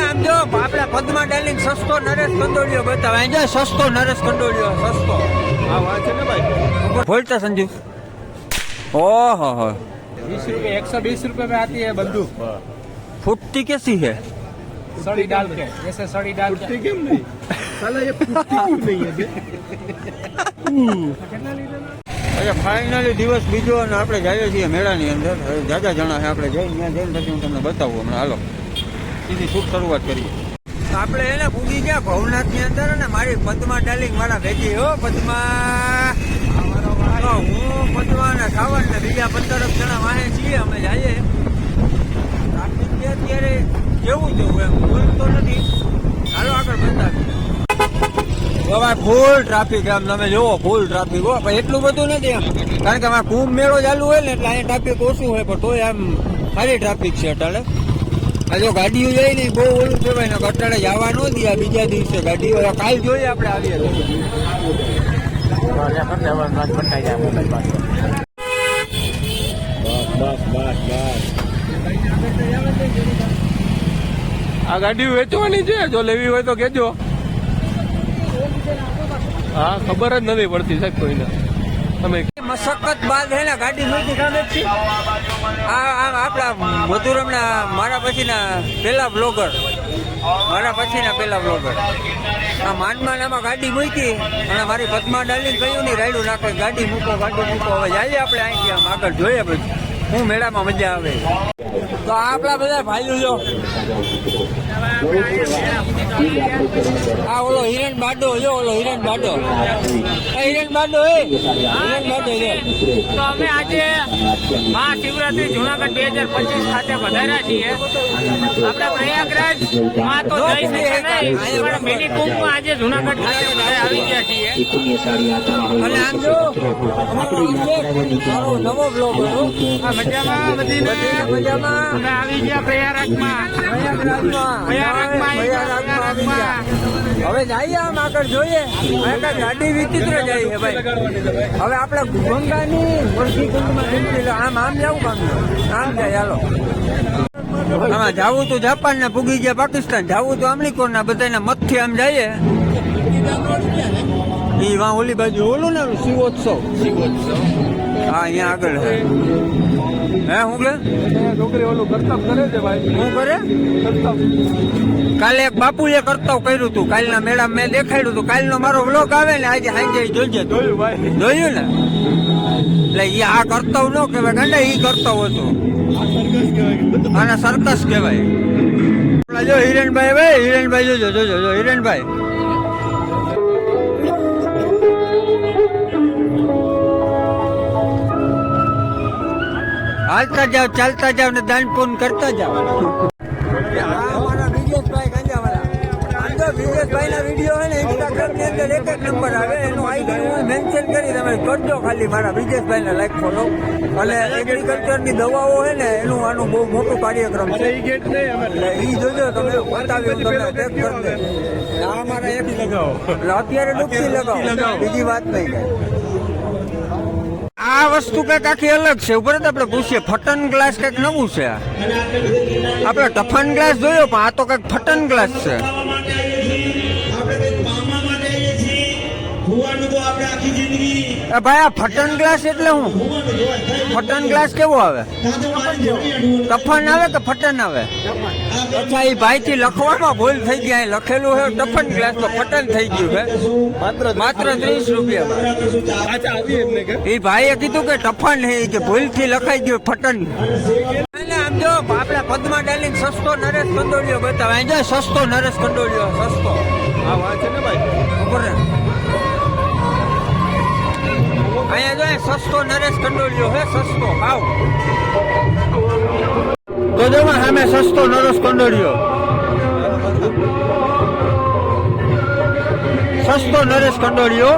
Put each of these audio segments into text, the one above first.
આમ જો આપણે પદ્મા ડાર્લિંગ સસ્તો નરેશ કંડોળિયો બતાવે અહીં જો સસ્તો નરેશ કંડોળિયો સસ્તો हाँ वहाँ से ना भाई बोलता संजू ओहो हो 20 रुपए 120 रुपए में आती है बंदूक फुटती कैसी है सड़ी डाल के जैसे सड़ी डाल के क्यों नहीं साला ये फुटती क्यों नहीं है અચ્છા ફાઇનલી દિવસ બીજો અને આપણે જઈએ છીએ મેળાની અંદર જાજા જણા છે આપણે જઈને ત્યાં જઈને પછી હું તમને બતાવું હમણાં હાલો સીધી શૂટ શરૂઆત કરીએ આપણે એને પૂગી ગયા ભવનાથની અંદર અને મારી પદ્મા ડાર્લિંગ મારા ભેગી હો પદ્મા હું પદ્મા ને ખાવડ ને બીજા 15 જણા વાહે છીએ અમે જઈએ ટ્રાફિક છે અત્યારે કેવું જવું એમ બોલતો નથી હાલો આગળ બતાવીએ ભાઈ ફૂલ ટ્રાફિક એમ તમે જોવો ફૂલ ટ્રાફિક હો પણ એટલું બધું નથી એમ કારણ કે અમારે કુંભ મેળો ચાલુ હોય ને એટલે અહીંયા ટ્રાફિક ઓછું હોય પણ તોય આમ સારી ટ્રાફિક છે અટાળે આ જો ગાડીઓ જાય ને બહુ ઓલું કહેવાય ને અટાળે જવા ન દે બીજા દિવસે ગાડીઓ કાલ જોઈએ આપણે આવીએ આ ગાડી વેચવાની છે જો લેવી હોય તો કેજો હા ખબર જ નથી પડતી સાહેબ કોઈને તમે મશક્કત બાદ હે ને ગાડી નથી કામે જ આ આપણા મધુરમના મારા પછીના પેલા બ્લોગર આ માનમાં ગાડી મૂકી અને મારી પદ્મા ડાર્લિંગ કહ્યું નહીં રાયડું નાખે ગાડી મૂકો હવે જઈએ આપણે અહીંથી આમ આગળ જોઈએ પછી હું મેળામાં મજા આવે તો આપણા બધા ભાઈઓ જો આ ઓલો હિરણ બાડો જો હિરણ બાડો છે તો અમે આજે મહાશિવરાત્રી જુનાગઢ 2025 ખાતે વધાર્યા છીએ આપણે પ્રયાગરાજ માં તો જઈ શકીએ નહીં પણ મિની કુંભમાં આજે જુનાગઢ ખાતે બધા આવી ગયા છીએ અને આમ જો નવો બ્લોગ આ મજામાં મજામાં અમે આવી ગયા પ્રયાગરાજમાં હવે જઈએ આમ આગળ જોઈએ ગાડી વિચિત્ર જાય છે ભાઈ હવે આપણે ગંગાની વર્ષી કુંડમાં આમ જવું આમ જાય હાલો આમાં જવું તો જાપાન ને પૂગી ગયા પાકિસ્તાન જવું તો અમરીકોર ના બધાના મતથી આમ જઈએ એ વાં ઓલી બાજુ ઓલું ને શિવોત્સવ હા અહીંયા આગળ હે હું કે છોકરી ઓલું કરતબ કરે છે ભાઈ શું કરે કાલે એક બાપુએ કરતબ કર્યું હતું કાલના મેળા મેં દેખાડ્યું હતું કાલનો મારો વ્લોગ આવે ને આજે સાંજે જોઈજે જોયું ને એટલે એ આ કરતબ ન કહેવાય ગાંડા એ કરતબ હતો આના સર્કસ કહેવાય જો હિરણભાઈ જોજો હિરણભાઈ હાલતા જાઓ ચાલતા જાઓ ને દાન પૂન કરતા જાઓ અમારા બ્રિજેશભાઈ ગાંજાવાળા બ્રિજેશભાઈ ના વિડીયો હોય ને ઇન્સ્ટાગ્રામ ની અંદર એક નંબર આવે એનું આઈડી હું મેન્શન કરી તમે કરજો ખાલી મારા બ્રિજેશભાઈ ને લાઈક ફોલો અને એગ્રીકલ્ચર ની દવાઓ હોય ને એનું આનું બહુ મોટું કાર્યક્રમ છે એ જોજો તમે બતાવ્યું તમને ચેક કરી દે અમારા એક લગાવો અત્યારે ડૂબકી લગાવો બીજી વાત નહીં આ વસ્તુ કઈક આખી અલગ છે ઉપર આપણે પૂછીએ ફટન ગ્લાસ કઈક નવું છે આપણે ટફન ગ્લાસ જોયો પણ આ તો કઈક ફટન ગ્લાસ છે ભાઈ આ ફટન ગ્લાસ એટલે હું ફટન ગ્લાસ કેવો આવે ટફન આવે કે ફટન આવે અચ્છા એ ભાઈ થી લખવામાં ભૂલ થઈ ગયા લખેલું છે ટફન ગ્લાસ તો ફટન થઈ ગયું છે માત્ર 30 રૂપિયા એ ભાઈએ કીધું કે ટફન હે કે ભૂલ થી લખાઈ ગયું ફટન આમ જો આપણે પદ્મા ડાર્લિંગ સસ્તો નરેશ કંડોળિયો બતાવે અહીં જો સસ્તો નરેશ કંડોળિયો સસ્તો હા વहाँ से ना भाई ખબર ને અહીંયા જો સસ્તો નરેશ કંડોળિયો હે સસ્તો ભાવ તો જો સામે સસ્તો નરેશ કંડોળિયો સસ્તો નરેશ કંડોળિયો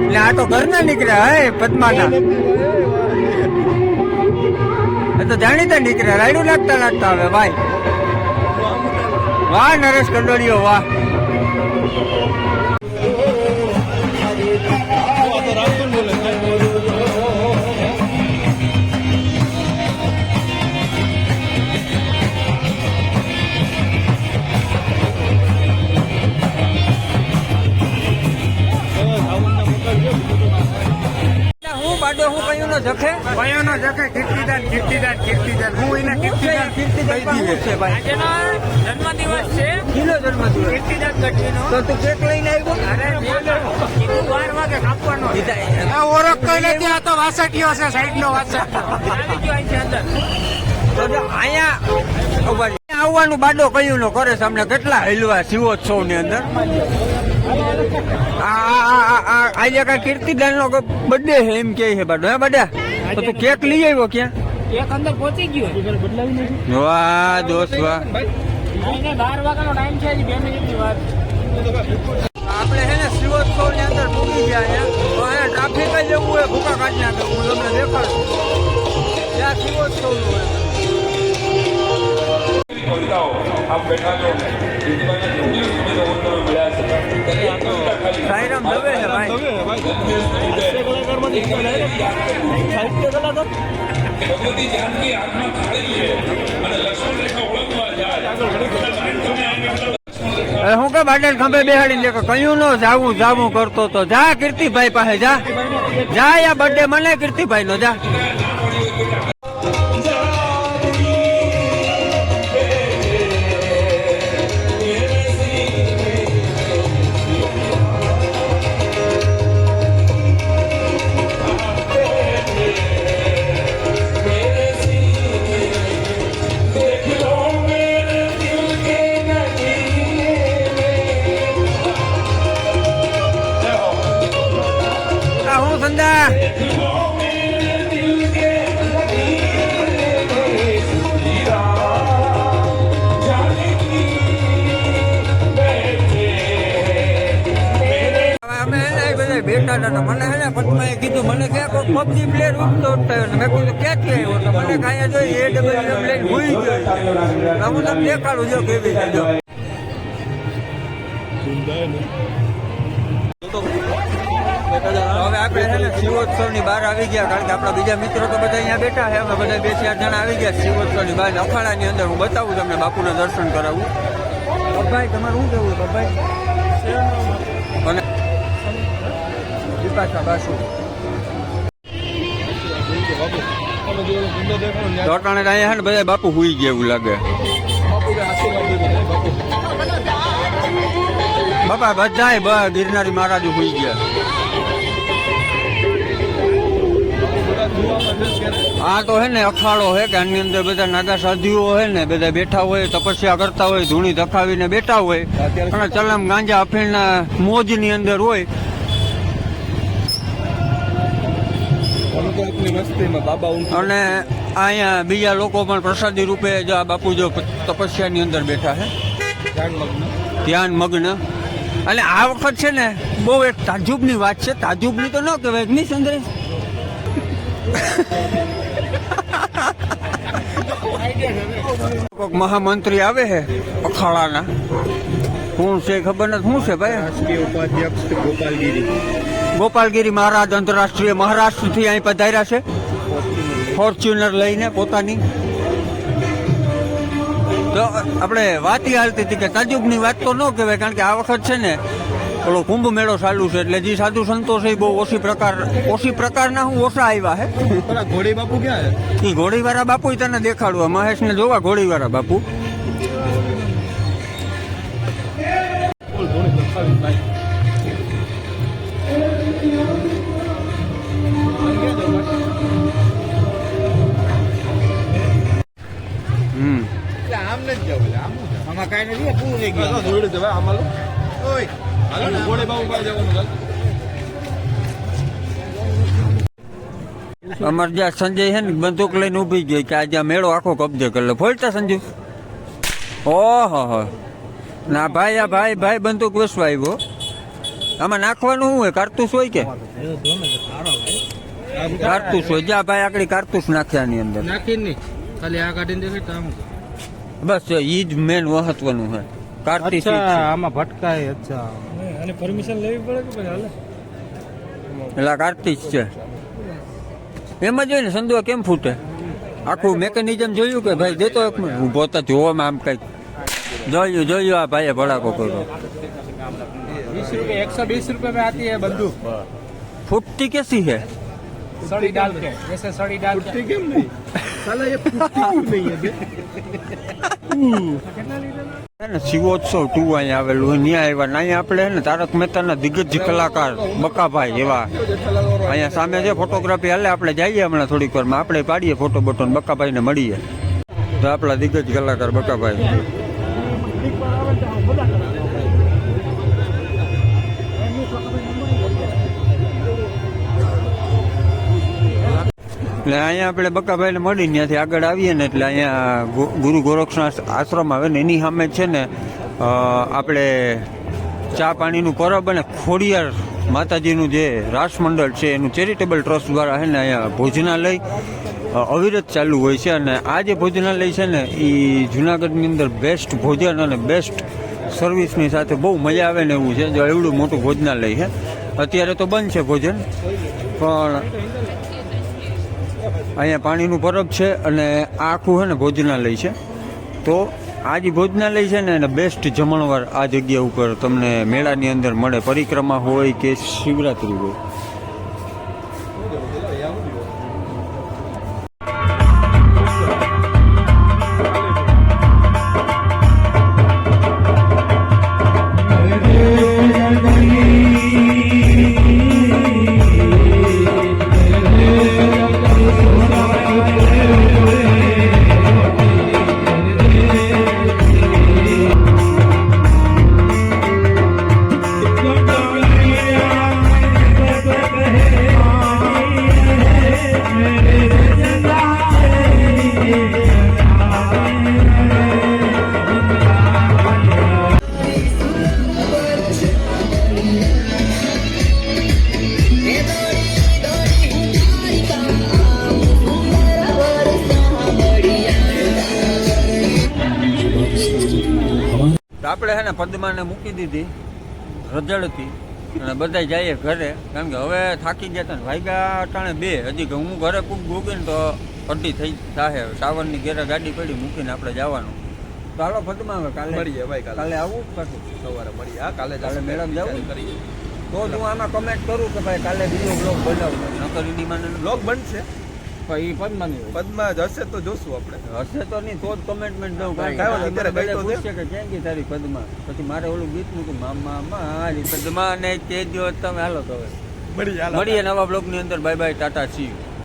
એટલે આ તો ઘરના નીકળ્યા હે પદ્માના એ તો જાણીતા નીકળ્યા રાયડું લાગતા હવે ભાઈ વાહ નરેશ કંડોળિયો વાહ કયોનો જખે કયોનો જખે કીર્તિદાન હું એને કીર્તિદાન કીર્તિદાન છે ભાઈ આજનો જન્મદિવસ છે કિલો જન્મદિવસ કીર્તિદાન ગઢવીનો. તો તું કેક લઈને આવ્યો અરે કીધું 12 વાગે કાપવાનો છે. ઓળખતો નથી આ તો વાસઠીઓ છે સાઈડનો વાસઠ આવી ગયો અહીં છે અંદર. તો જો અહીંયા ઉભા રહી. આવવાનું બાડો કયું નો કરે છે અમને કેટલા હલવા શિવોત્સવ ની અંદર આજે કઈ કીર્તિદાન નો બર્થડે છે એમ કે છે બાડો હે બાડા તો તું કેક લઈ આવ્યો ક્યાં એક અંદર પહોંચી ગયો. વાહ દોસ્ત વાહ એને 12 વાગ્યાનો ટાઈમ છે હજી 2 મિનિટની વાર. આપણે છે ને શિવોત્સવ ની અંદર પૂરી ગયા છે તો અહીંયા ટ્રાફિક જ એવું હોય ભૂકા કાઢી નાખે હું તમને દેખાડું ત્યાં શિવોત્સવ નું હોય સાઈરામ દવે છે ભાઈ હું કે બાડેલ ખંભે બેહાડીને કયું નો જાવું કરતો તો જા કીર્તિભાઈ પાસે જા યા બર્થડે મને કીર્તિભાઈ નો જા હું સંદા બેઠા હતા મને હે ને પટમાએ કીધું મને ક્યાં કોઈ પબજી પ્લેયર ઉઠતો મેં કીધું ક્યાંથી આવ્યો તો મને કાંઈ જોઈ AWM લઈને ભૂઈ ગયો હું તમને દેખાડું જો કેવી છે જો હવે આપણે છે ને શિવોત્સવ ની બહાર આવી ગયા કારણ કે આપણા બીજા મિત્રો તો બધા અહીંયા બેઠા છે અમે બધા 2-4 જણા આવી ગયા શિવોત્સવ ની બહાર અખાડા ની અંદર હું બતાવું તમને બાપુના દર્શન કરાવું ભાઈ તમારું શું કેવું ભાઈ અને બાસુ દોટાણે અહીંયા છે ને બધા બાપુ હુઈ ગયા એવું લાગે બાપા બધા ગિરનારી મહારાજ હુઈ ગયા આ તો હે ને અખાડો હે કે આની અંદર બધા નાગા સાધુઓ હે ને બધા બેઠા હોય તપસ્યા કરતા હોય ધૂણી ધખાવીને બેઠા હોય અને ચલમ ગાંજા અફીણના મોજ ની અંદર હોય અને અહીંયા બીજા લોકો પણ પ્રસાદી રૂપે જો આ બાપુ જો તપસ્યાની અંદર બેઠા છે ધ્યાન મગ્ન અને આ વખત છે ને બહુ એક તાજુબની વાત છે તાજુબની તો ન કહેવાય નહીં સંદ્રેશ મહામંત્રી આવે છે અખાડાના કોણ છે ખબર નથી શું છે ભાઈ રાષ્ટ્રીય ઉપાધ્યક્ષ ગોપાલગીરી મહારાજ આંતરરાષ્ટ્રીય મહારાષ્ટ્રથી અહીં પધાર્યા છે ફોર્ચ્યુનર લઈને પોતાની તો આપણે વાત હાલતી હતી કે તાજુબની વાત તો ન કહેવાય કારણ કે આ વખત છે ને ઓલો કુંભ મેળો ચાલુ છે એટલે જે સાધુ સંતો છે એ બહુ ઓછી પ્રકારના હું ઓછા આવ્યા હે ઘોડી બાપુ ક્યાં એ ઘોડીવાળા બાપુ તને દેખાડવા મહેશને જોવા ઘોડીવાળા બાપુ આમ નથી જવું આમાં કઈ નથી પૂરું થઈ ગયું જોડે જવાય આમાં ઓય હાલો ઘોડે બાપુ પાસે જવાનું અમારે જ્યાં સંજય છે ને બંદૂક લઈને ઉભી ગઈ કે આજે મેળો આખો કબજે કરી લે ફોલતા સંજુ ઓહો ના ભાઈ આ ભાઈ બંદૂક વેસવા આવ્યો આમાં નાખવાનું શું હોય કારતૂસ હોય કે કારતૂસ હોય જ્યાં ભાઈ આગળ કારતૂસ નાખ્યા ની અંદર નાખી નહીં ખાલી આ કાઢીને દેખાય બસ ઈ જ મેન મહત્વનું છે કાર્તિક આમાં ભટકાય અચ્છા અને પરમિશન લેવી પડે કે પછી હાલે એટલે કાર્તિક છે એમ જ હોય ને સંદુઆ કેમ ફૂટે આખું મેકેનિઝમ જોયું કે ભાઈ દેતો એક મિનિટ ઉભો તો જોવામાં આમ કઈક જોયું આ ભાઈએ ભડાકો કર્યો 120 रुपये में आती है बंदूक फूटती कैसी है सड़ी डाल के जैसे सड़ी डाल के કેમ નહીં સાલા એ પૂછતી નહીં હે હે ને શિવોત્સવ 2 અહીંયા આવેલું હોય ત્યાં આવ્યા ને અહીંયા આપણે હે ને તારક મહેતાના દિગ્ગજ કલાકાર બકાભાઈ એવા અહીંયા સામે છે ફોટોગ્રાફી હાલે આપણે જઈએ હમણાં થોડીક વારમાં આપણે પાડીએ ફોટો બોટો ને બકાભાઈને મળીએ તો આપણા દિગ્ગજ કલાકાર બકાભાઈ એટલે અહીંયા આપણે બકાભાઈને મળી ત્યાંથી આગળ આવીએ ને એટલે અહીંયા ગુરુ ગોરક્ષનાથ આશ્રમ આવે ને એની સામે છે ને આપણે ચા પાણીનું પરબ અને ખોડિયાર માતાજીનું જે રાસમંડળ છે એનું ચેરિટેબલ ટ્રસ્ટ દ્વારા છે ને અહીંયા ભોજનાલય અવિરત ચાલુ હોય છે અને આ જે ભોજનાલય છે ને એ જુનાગઢની અંદર બેસ્ટ ભોજન અને બેસ્ટ સર્વિસની સાથે બહુ મજા આવે ને એવું છે જો એવડું મોટું ભોજનાલય છે અત્યારે તો બંધ છે ભોજન પણ અહીંયા પાણીનું પરબ છે અને આ આખું છે ને ભોજનાલય છે તો આ જે ભોજનાલય છે ને એને બેસ્ટ જમણવાર આ જગ્યા ઉપર તમને મેળાની અંદર મળે પરિક્રમા હોય કે શિવરાત્રી હોય આપણે હે ને પદ્માને મૂકી દીધી રજળતી અને બધા જઈએ ઘરે કારણ કે હવે થાકી ગયા હતા ને વાગ્યા અટાણે 2 હજી કે હું ઘરે પૂગી ને તો અડધી થઈ થાય સાવરની ઘેરે ગાડી પડી મૂકીને આપણે જવાનું તો હાલો પદ્મા હવે કાલે મળીએ ભાઈ કાલે આવું પાછું સવારે મળીએ હા કાલે મેડમ જવું કરીએ તો જ હું આમાં કમેન્ટ કરું કે ભાઈ કાલે બીજો બ્લોગ બનાવું નકર ઈડીમાં બ્લોગ બનશે એ પદ્માની પદ્મા હશે તો જોશું આપણે હશે તો નહીં તો જ કમેન્ટમેન્ટ દઉં કાંઈ કારણ કે અત્યારે બધા ગઈ તો છે. પૂછશે કે ક્યાં ગઈ તારી પદ્મા પછી મારે ઓલું ગીત મૂક્યું મામા મારી પદ્મા ને કે જો તમે હાલો તો હવે મળીએ મળીએ નવા બ્લોગની અંદર bye bye Tata C you